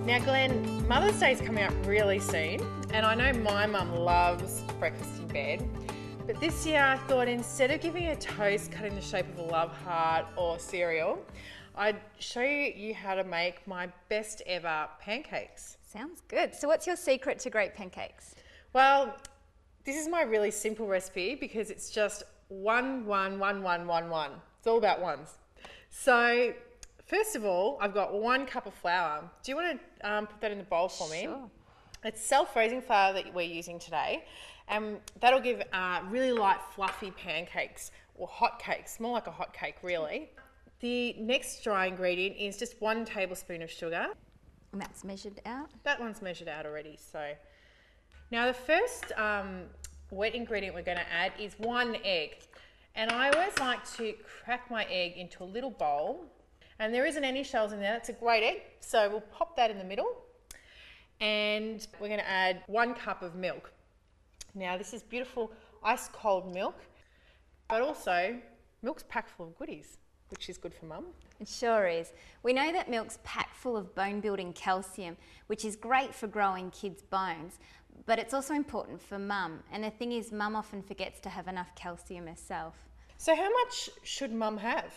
Now, Glenn, Mother's Day is coming up really soon, and I know my mum loves breakfast in bed. But this year I thought instead of giving a toast cut in the shape of a love heart or cereal, I'd show you how to make my best ever pancakes. Sounds good. So what's your secret to great pancakes? Well, this is my really simple recipe because it's just 1, 1, 1, 1, 1, 1. It's all about ones. So first of all, I've got 1 cup of flour. Do you want to put that in the bowl for me? Sure. It's self-raising flour that we're using today, and that'll give really light, fluffy pancakes or hotcakes, more like a hot cake, really. The next dry ingredient is just 1 tablespoon of sugar. And that's measured out? That one's measured out already. So now the first wet ingredient we're going to add is 1 egg. And I always like to crack my egg into a little bowl. And there isn't any shells in there. That's a great egg. So we'll pop that in the middle. And we're going to add 1 cup of milk. Now this is beautiful ice cold milk, but also milk's packed full of goodies, which is good for mum. It sure is. We know that milk's packed full of bone-building calcium, which is great for growing kids' bones, but it's also important for mum. And the thing is, mum often forgets to have enough calcium herself. So how much should mum have?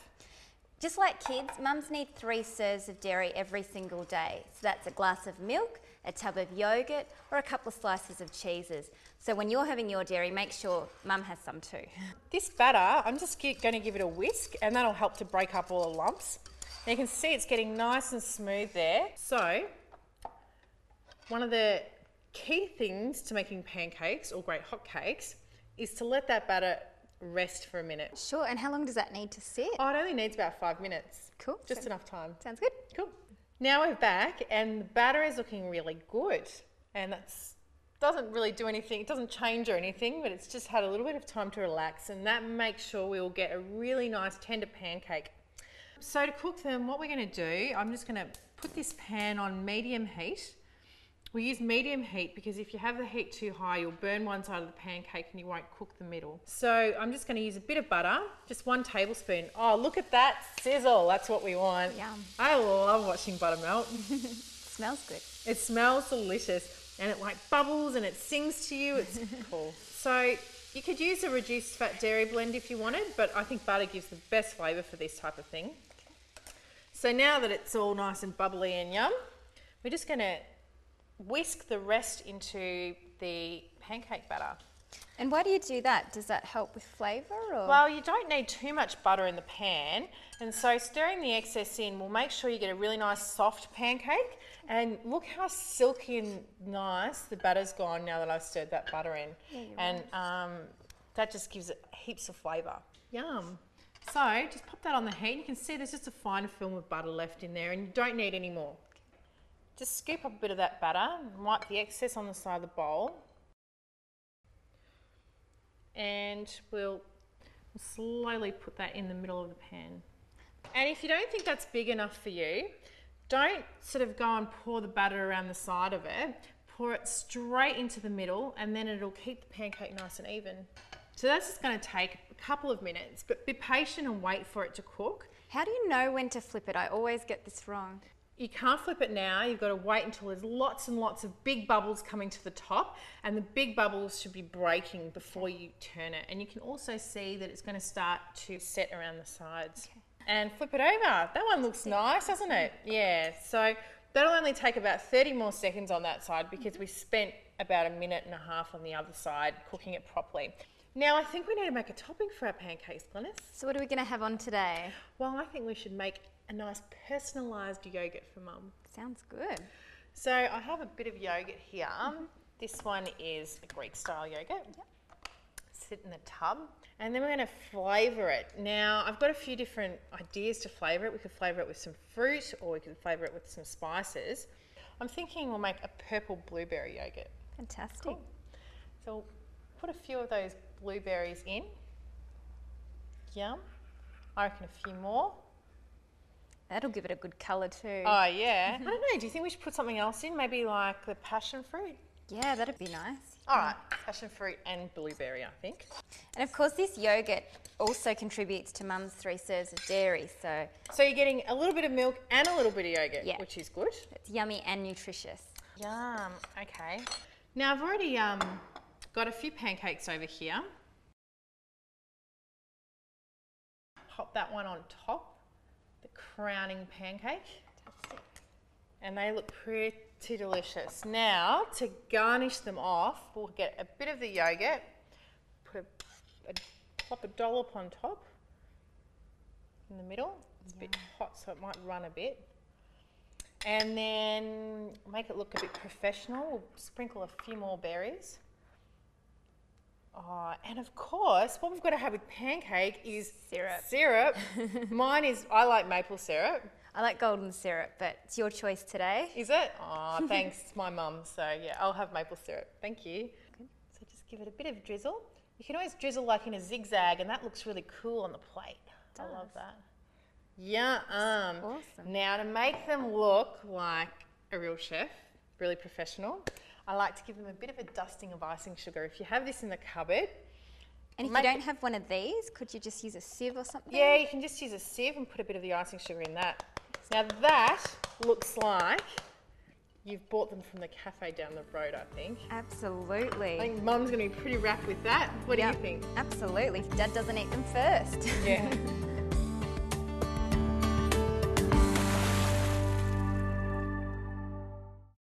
Just like kids, mums need 3 serves of dairy every single day. So that's a glass of milk, a tub of yogurt, or a couple of slices of cheeses. So when you're having your dairy, make sure mum has some too. This batter, I'm just going to give it a whisk, and that'll help to break up all the lumps. Now you can see it's getting nice and smooth there. So one of the key things to making pancakes or great hot cakes is to let that batter rest for a minute. Sure, and how long does that need to sit? Oh, it only needs about 5 minutes. Cool. Just enough time. Sounds good. Cool. Now we're back and the batter is looking really good. And that's doesn't really do anything, it doesn't change or anything, but it's just had a little bit of time to relax, and that makes sure we will get a really nice tender pancake. So to cook them, what we're going to do, I'm just going to put this pan on medium heat. We use medium heat because if you have the heat too high, you'll burn one side of the pancake and you won't cook the middle. So I'm just going to use a bit of butter, just 1 tablespoon. Oh, look at that sizzle. That's what we want. Yum. I love watching butter melt. Smells good. It smells delicious and it like bubbles and it sings to you. It's cool. So you could use a reduced fat dairy blend if you wanted, but I think butter gives the best flavour for this type of thing. So now that it's all nice and bubbly and yum, we're just going to whisk the rest into the pancake batter. And why do you do that? Does that help with flavour? Or? Well, you don't need too much butter in the pan, and so stirring the excess in will make sure you get a really nice soft pancake. And look how silky and nice the batter's gone now that I've stirred that butter in. Yeah, you're and right. That just gives it heaps of flavour. Yum. So just pop that on the heat. You can see there's just a fine film of butter left in there, and you don't need any more. Just scoop up a bit of that batter and wipe the excess on the side of the bowl. And we'll slowly put that in the middle of the pan. And if you don't think that's big enough for you, don't sort of go and pour the batter around the side of it. Pour it straight into the middle and then it'll keep the pancake nice and even. So that's just going to take a couple of minutes, but be patient and wait for it to cook. How do you know when to flip it? I always get this wrong. You can't flip it now, you've got to wait until there's lots and lots of big bubbles coming to the top, and the big bubbles should be breaking before you turn it. And you can also see that it's going to start to set around the sides. Okay. And flip it over. That one looks nice, doesn't it? Yeah, so that'll only take about 30 more seconds on that side because we spent about 1.5 minutes on the other side cooking it properly. Now I think we need to make a topping for our pancakes, Glenys. So what are we going to have on today? Well, I think we should make a nice personalised yogurt for mum. Sounds good. So I have a bit of yogurt here. This one is the Greek style yogurt. Yep. Sit in the tub. And then we're going to flavour it. Now I've got a few different ideas to flavour it. We could flavour it with some fruit or we could flavour it with some spices. I'm thinking we'll make a purple blueberry yogurt. Fantastic. Cool. So we'll put a few of those blueberries in. Yum. I reckon a few more. That'll give it a good colour too. Oh yeah. I don't know, do you think we should put something else in? Maybe like the passion fruit? Yeah, that'd be nice. All right, passion fruit and blueberry, I think. And of course this yogurt also contributes to Mum's 3 serves of dairy, so So you're getting a little bit of milk and a little bit of yogurt, Yeah. which is good. it's yummy and nutritious. Yum. Okay. Now I've already got a few pancakes over here. Pop that one on top, the crowning pancake. And they look pretty delicious. Now, to garnish them off, we'll get a bit of the yogurt, plop a dollop on top, in the middle. It's a bit hot, so it might run a bit. And then make it look a bit professional. We'll sprinkle a few more berries. Oh, and of course, what we've got to have with pancake is syrup. Mine is, I like maple syrup. I like golden syrup, but it's your choice today. Is it? Oh, thanks. It's my mum. So yeah, I'll have maple syrup. Thank you. So just give it a bit of drizzle. You can always drizzle like in a zigzag, and that looks really cool on the plate. I love that. Yum. Awesome. Now to make them look like a real chef, really professional, I like to give them a bit of a dusting of icing sugar. If you have this in the cupboard. And if you don't have one of these, could you just use a sieve or something? Yeah, you can just use a sieve and put a bit of the icing sugar in that. Now that looks like you've bought them from the cafe down the road, I think. Absolutely. I think Mum's going to be pretty wrapped with that. What do you think? Absolutely. Dad doesn't eat them first. Yeah.